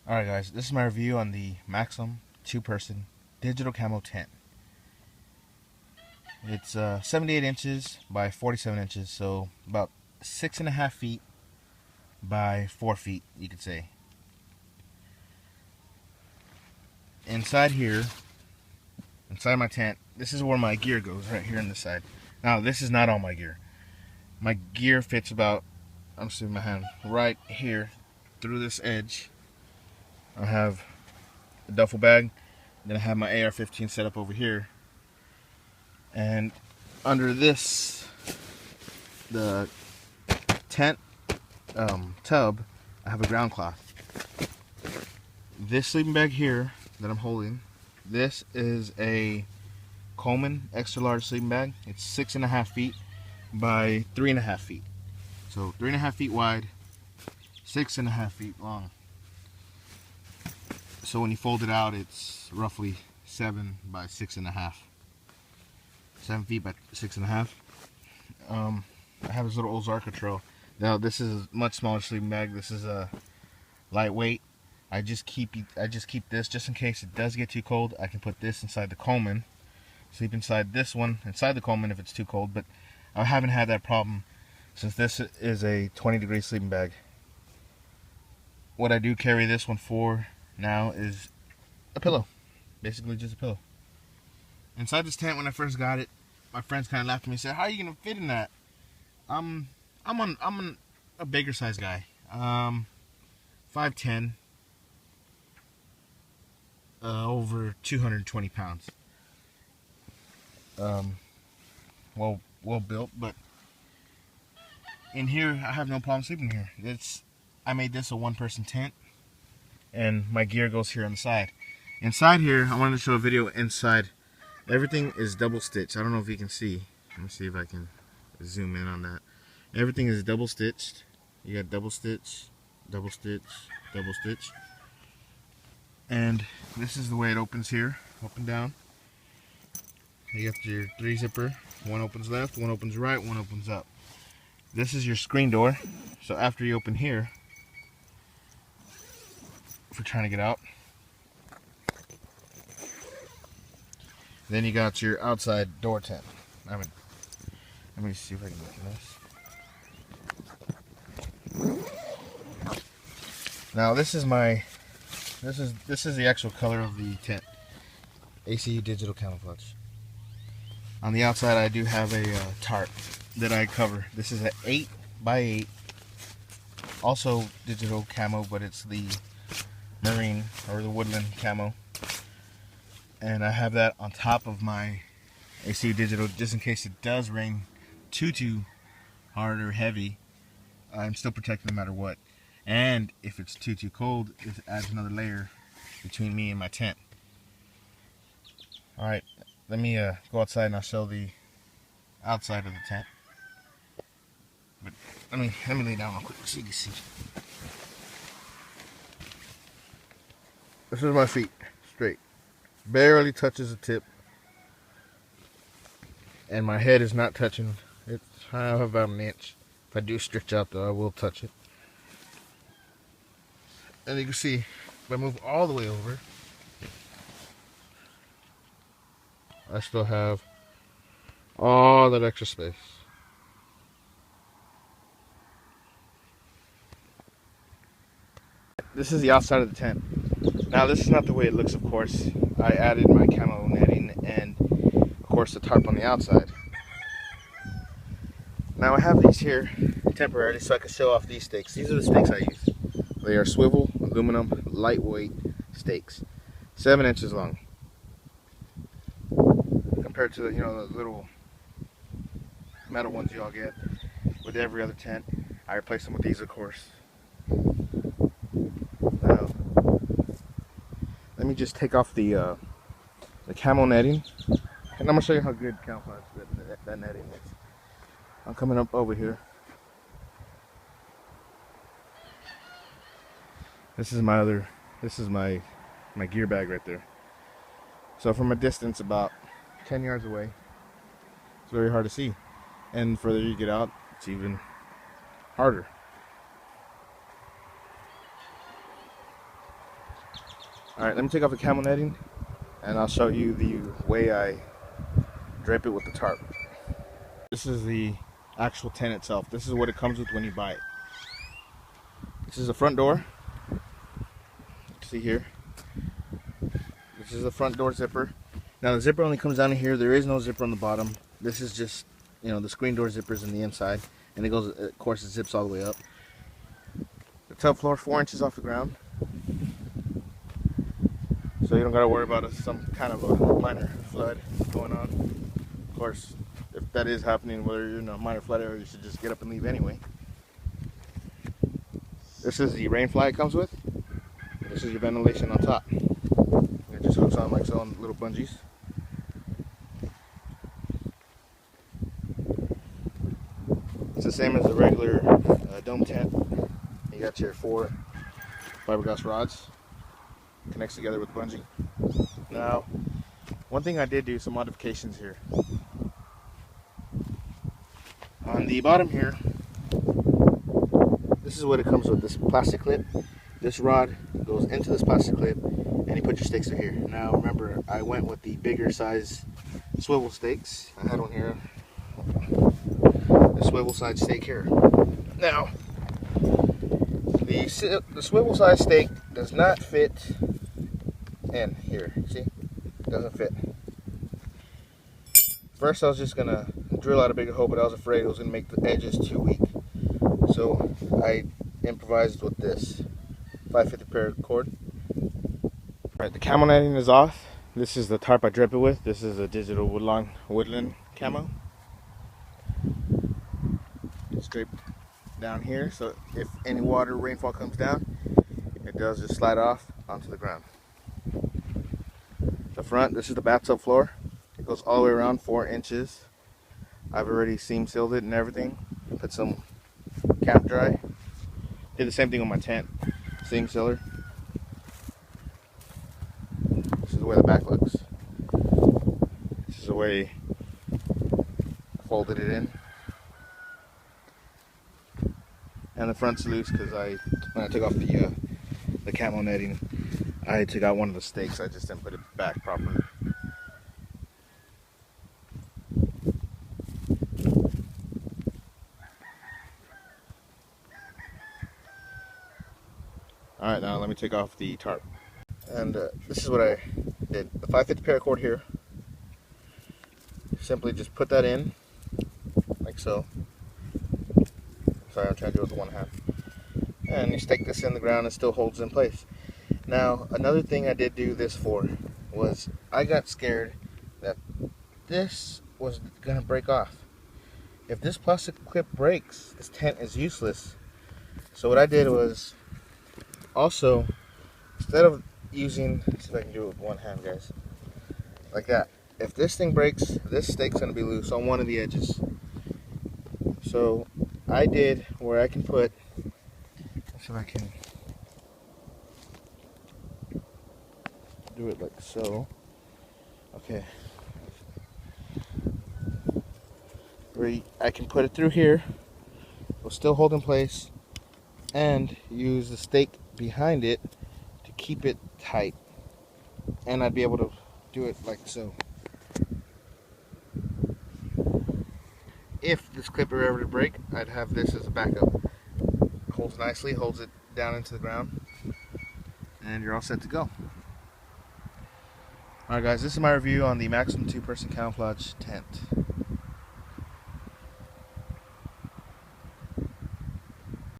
Alright guys, this is my review on the Maxim 2-person digital camo tent. It's 78 inches by 47 inches, so about 6.5 feet by 4 feet, you could say. Inside here, inside my tent, this is where my gear goes, right here on this side. Now, this is not all my gear. My gear fits about, I'm seeing my hand, right here through this edge. I have a duffel bag, then I have my AR-15 set up over here, and under this, the tent tub, I have a ground cloth. This sleeping bag here that I'm holding, this is a Coleman extra large sleeping bag. It's 6.5 feet by 3.5 feet, so 3.5 feet wide, 6.5 feet long. So when you fold it out, it's roughly 7 by 6.5. 7 feet by 6.5. I have this little Ozarka trail. Now this is a much smaller sleeping bag. This is a lightweight. I just keep this just in case it does get too cold. I can put this inside the Coleman, sleep inside this one inside the Coleman if it's too cold. But I haven't had that problem since this is a 20-degree sleeping bag. What I do carry this one for now is a pillow, basically just a pillow. Inside this tent, when I first got it, my friends kind of laughed at me and said, "How are you gonna fit in that?" I'm a bigger size guy, 5'10", over 220 pounds. Well built, but in here I have no problem sleeping here. I made this a 1-person tent, and my gear goes here on the side. Inside here, I wanted to show a video inside. Everything is double stitched. I don't know if you can see. Let me see if I can zoom in on that. Everything is double stitched. You got double stitch, double stitch, double stitch. And this is the way it opens here, up and down. You got your 3-zipper. One opens left, one opens right, one opens up. This is your screen door. So after you open here, if you're trying to get out, then you got your outside door tent. Let me see if I can look at this. Now this is the actual color of the tent. ACU digital camouflage. On the outside, I do have a tarp that I cover. This is an 8x8, also digital camo, but it's the marine or the woodland camo. And I have that on top of my ACU digital just in case it does rain too hard or heavy. I'm still protected no matter what. And if it's too cold, it adds another layer between me and my tent. Alright, let me go outside and I'll show the outside of the tent. But let me lay down real quick so you can see. This is my feet, straight. Barely touches the tip. And my head is not touching. It's I have about an inch. If I do stretch out though, I will touch it. And you can see, if I move all the way over, I still have all that extra space. This is the outside of the tent. Now this is not the way it looks, of course. I added my camo netting and of course the tarp on the outside. Now I have these here temporarily so I can show off these stakes. These are the stakes I use. They are swivel, aluminum, lightweight stakes. 7 inches long. Compared to the, the little metal ones you all get with every other tent. I replace them with these, of course. Now, let me just take off the camo netting, and I'm gonna show you how good camouflage that netting is. I'm coming up over here. This is my gear bag right there. So from a distance about 10 yards away, it's very hard to see. And the further you get out, it's even harder. Alright, let me take off the camo netting and I'll show you the way I drape it with the tarp. This is the actual tent itself. This is what it comes with when you buy it. This is the front door. See here. This is the front door zipper. Now the zipper only comes down here. There is no zipper on the bottom. This is just, you know, the screen door zippers in the inside, and it goes, of course, it zips all the way up. The tub floor 4 inches off the ground, so you don't got to worry about some kind of a minor flood going on. Of course, if that is happening, whether you're in a minor flood area, you should just get up and leave anyway. This is the rain fly it comes with. This is your ventilation on top. It just hooks on like so on little bungees. It's the same as the regular dome tent. You got your 4 fiberglass rods. Connects together with bungee. Now, one thing I did do, some modifications here. On the bottom here, this is what it comes with, this plastic clip. This rod goes into this plastic clip and you put your stakes through here. Now remember, I went with the bigger size swivel stakes. I had one here, the swivel side stake here. Now, the swivel side stake does not fit in here, see? It doesn't fit. First I was just gonna drill out a bigger hole, but I was afraid it was gonna make the edges too weak. So I improvised with this 550 paracord. Alright, the camo netting is off. This is the tarp I drape it with. This is a digital woodland camo. It's draped down here, so if any water or rainfall comes down, it does just slide off onto the ground. The front, this is the bathtub floor. It goes all the way around 4 inches. I've already seam sealed it and everything. Put some camp dry. Did the same thing with my tent. Seam sealer. This is the way the back looks. This is the way I folded it in. And the front's loose because when I took off the camo netting, I took out one of the stakes. I just didn't put it back properly. Alright, now let me take off the tarp. And this is what I did. The 550 paracord here. Simply just put that in, like so. Sorry, I'm trying to do it with the 1/2. And you stake this in the ground and it still holds in place. Now, another thing I did do this for was I got scared that this was going to break off. If this plastic clip breaks, this tent is useless. So what I did was also, instead of using, let's see if I can do it with one hand, guys, like that. If this thing breaks, this stake's going to be loose on one of the edges. So I did where I can put, let's see if I can do it like so. Okay. Where I can put it through here, it'll still hold in place, and use the stake behind it to keep it tight. And I'd be able to do it like so. If this clip were ever to break, I'd have this as a backup. It holds nicely, holds it down into the ground, and you're all set to go. Alright guys, this is my review on the Maximum 2-person camouflage tent.